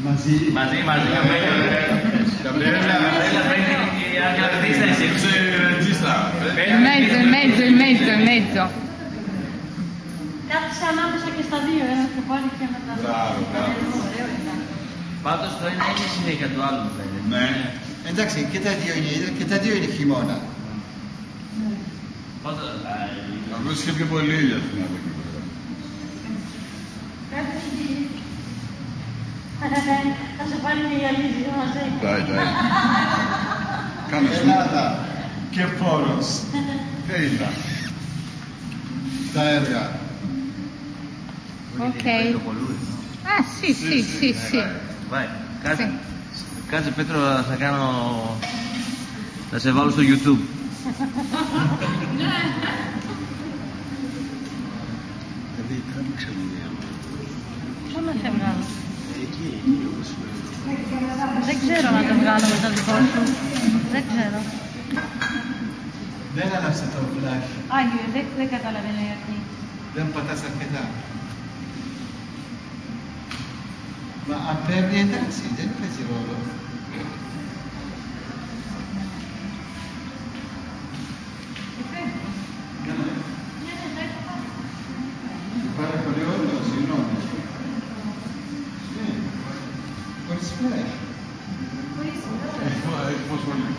Μαζί. Μαζί, Gabriella prendi anche la testa e si registra. In mezzo. Κάθισε ανάμεσα και στα δύο, ένα στο πάλι και μετά. Μπράβο. Πάντως το ένα είναι συνέχεια του άλλου, φαίνεται. Ναι. Εντάξει, και τα δύο είναι χειμώνα. Πάντως... Απλώς είχε πιο πολύ ήλιο στην άλλη εκεί πέρα. Θα σε πάρει και η Αλίζη μαζί. Τάι. Κάνε σου. Ελλάδα και πόρος. Τέλεια. Τα έργα. Ok. Ah, sì. Vai, κάτσε Πέτρο, θα κάνω... θα σε βάλω στο YouTube. Δηλαδή, τράβηξε μου μία. Πού να σε βγάλω? Εκεί όπως Δεν ξέρω να το βγάλω με το δικό σου. Δεν ξέρω. δεν άλλαξε το flash. Άγιο, δεν καταλαβαίνω γιατί. Δεν πατάς αρκετά. Μα αν παίρνει εντάξει, δεν παίζει ρόλο. Πάρα πολύ ωραίο, συγγνώμη. Χωρίς flash. Πώς πολύ.